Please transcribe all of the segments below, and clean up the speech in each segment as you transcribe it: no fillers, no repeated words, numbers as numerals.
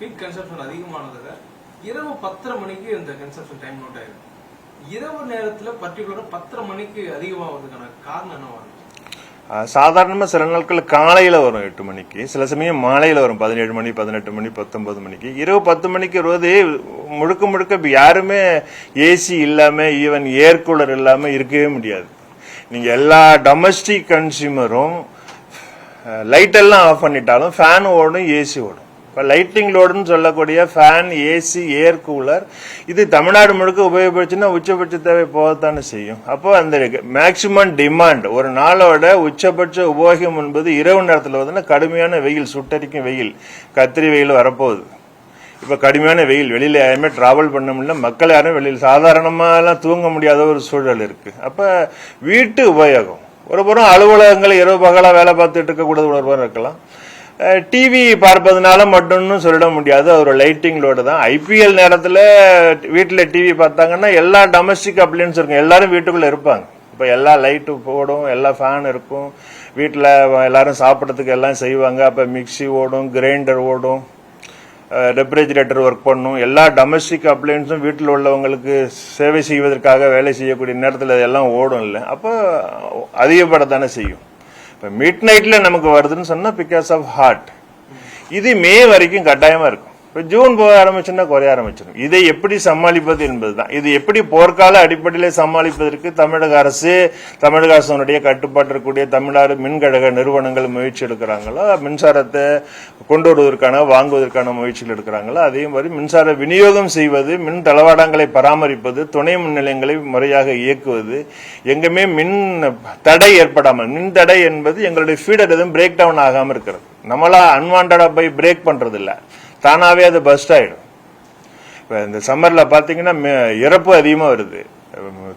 Peak consumption அதிகமானதுல இரவு 10:30 மணிக்கு இந்த கன்சப்ஷன் டைம் நோட் ஆயிருக்கு. இரவு நேரத்துல பர்டிகுலரா 10:30 மணிக்கு அதிகமாகிறதுக்கான காரணம் என்னவா இருக்கு? சாதாரணமா சில நாட்கள் காலையில வரும் 8 மணிக்கு, சில சமயம் மாலையில வரும் 17 மணி, 18 மணி, 19 மணிக்கு. இரவு 10 மணிக்கு வருவது முழுக்க முழுக்க யாருமே ஏசி இல்லாம, ஈவன் ஏர் கூலர் இல்லாம இருக்கவே முடியாது. நீங்க எல்லா டொமஸ்டிக் கன்சியூமரும் லைட் எல்லாம் ஆஃப் பண்ணிட்டாலும் ஃபேன் ஓடும், ஏசி ஓடும். இப்போ லைட்டிங் லோடுன்னு சொல்லக்கூடிய ஃபேன், ஏசி, ஏர் கூலர் இது தமிழ்நாடு முழுக்க உபயோகப்படுச்சுன்னா உச்சபட்ச தேவை போகத்தானே செய்யும். அப்போ அந்த மேக்சிமம் டிமாண்ட் ஒரு நாளோட உச்சபட்ச உபயோகம் என்பது இரவு நேரத்தில் வந்து கடுமையான வெயில், சுட்டரிக்கும் வெயில், கத்திரி வெயில் வரப்போகுது. இப்போ கடுமையான வெயில், வெளியில் யாருமே டிராவல் பண்ண முடியல, மக்கள் யாரும் வெளியில் சாதாரணமாலாம் தூங்க முடியாத ஒரு சூழல் இருக்கு. அப்போ வீட்டு உபயோகம் ஒரு புறம் அலுவலகங்கள் இரவு பகலா வேலை பார்த்துட்டு இருக்கக்கூடாது உணர்வாக இருக்கலாம். டிவி பார்ப்பதுனால மட்டும்னு சொல்லிட முடியாது, ஒரு லைட்டிங் லோடு தான். ஐபிஎல் நேரத்தில் வீட்டில் டிவி பார்த்தாங்கன்னா எல்லா டொமஸ்டிக் அப்ளையன்ஸ் இருக்கும், எல்லாரும் வீட்டுக்குள்ள இருப்பாங்க. இப்போ எல்லா லைட்டு போடும், எல்லா ஃபேன் இருக்கும், வீட்டில் எல்லாரும் சாப்பிட்றதுக்கு எல்லாம் செய்வாங்க. அப்போ மிக்சி ஓடும், கிரைண்டர் ஓடும், ரெஃப்ரிஜிரேட்டர் ஒர்க் பண்ணும். எல்லா டொமஸ்டிக் அப்ளையன்ஸும் வீட்டில் உள்ளவங்களுக்கு சேவை செய்வதற்காக வேலை செய்யக்கூடிய நேரத்தில் இதெல்லாம் ஓடும் இல்லை. அப்போ அதிகப்படத்தானே செய்யும். இப்போ மிட் நைட்ல நமக்கு வருதுன்னு சொன்னா பிகாஸ் ஆஃப் ஹார்ட். இது மே வரைக்கும் கட்டாயமா இருக்கும். இப்போ ஜூன் போக ஆரம்பிச்சுன்னா குறைய ஆரம்பிச்சிடும். இதை எப்படி சமாளிப்பது என்பதுதான். இது எப்படி போர்க்கால அடிப்படையில் சமாளிப்பதற்கு தமிழக அரசனுடைய கட்டுப்பாட்டு இருக்கக்கூடிய தமிழ்நாடு மின்கழக நிறுவனங்கள் முயற்சி எடுக்கிறாங்களோ, மின்சாரத்தை கொண்டு வருவதற்கான வாங்குவதற்கான முயற்சிகள் எடுக்கிறாங்களோ, அதே மாதிரி மின்சார விநியோகம் செய்வது, மின் தளவாடங்களை பராமரிப்பது, துணை மின் நிலையங்களை முறையாக இயக்குவது, எங்குமே மின் தடை ஏற்படாமல், மின் தடை என்பது எங்களுடைய ஃபீடர் எதுவும் பிரேக் டவுன் ஆகாமல் இருக்கிறது. நம்மளா அன்வான்டா போய் பிரேக் பண்றது இல்லை, தானாவே அது பஸ்ட் ஆயிடும். இப்போ இந்த சம்மர்ல பாத்தீங்கன்னா இறப்பு அதிகமா வருது.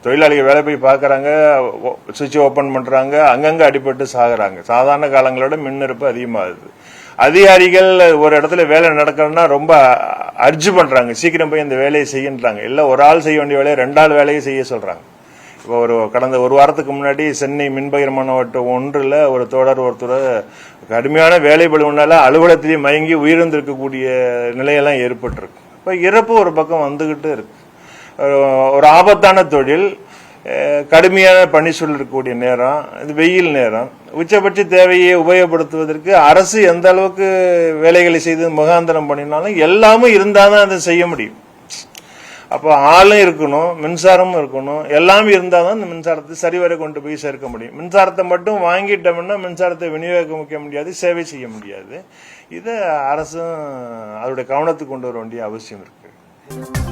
தொழிலாளிகள் வேலை போய் பாக்குறாங்க, சுவிட்ச் ஓபன் பண்றாங்க, அங்கங்க அடிபட்டு சாகுறாங்க. சாதாரண காலங்களோட மின் இறப்பு அதிகமாகுது. அதிகாரிகள் ஒரு இடத்துல வேலை நடக்கணும்னா ரொம்ப அர்ஜு பண்றாங்க, சீக்கிரம் போய் இந்த வேலையை செய்யன்றாங்க. இல்ல ஒரு ஆள் செய்ய வேண்டிய வேலையை 2 ஆள் வேலையை செய்ய சொல்றாங்க. இப்போ கடந்த ஒரு வாரத்துக்கு முன்னாடி சென்னை மின்பகிர்மான வட்டம் 1ல் ஒரு தோழர் ஒருத்தர் கடுமையான வேலை பளுவினால அலுவலகத்திலேயே மயங்கி உயிரிழந்திருக்கக்கூடிய நிலையெல்லாம் ஏற்பட்டிருக்கு. இப்போ இறப்பு ஒரு பக்கம் வந்துகிட்டு இருக்கு. ஒரு ஆபத்தான தொழில், கடுமையான பணி இருக்கக்கூடிய நேரம், இது வெயில் நேரம். உச்சபட்ச தேவையை உபயோகப்படுத்துவதற்கு அரசு எந்த அளவுக்கு வேலைகளை செய்து முகாந்திரம் பண்ணினாலும் எல்லாமே இருந்தாதான் அதை செய்ய முடியும். அப்போ ஆளும் இருக்கணும், மின்சாரமும் இருக்கணும், எல்லாமே இருந்தால் தான் இந்த மின்சாரத்தை சரிவரை கொண்டு போய் சேர்க்க முடியும். மின்சாரத்தை மட்டும் வாங்கிட்டோம்னா மின்சாரத்தை விநியோகிக்க முடியாது, சேவை செய்ய முடியாது. இதை அரசும் அதோட கவனத்துக்கு கொண்டு வர வேண்டிய அவசியம் இருக்கு.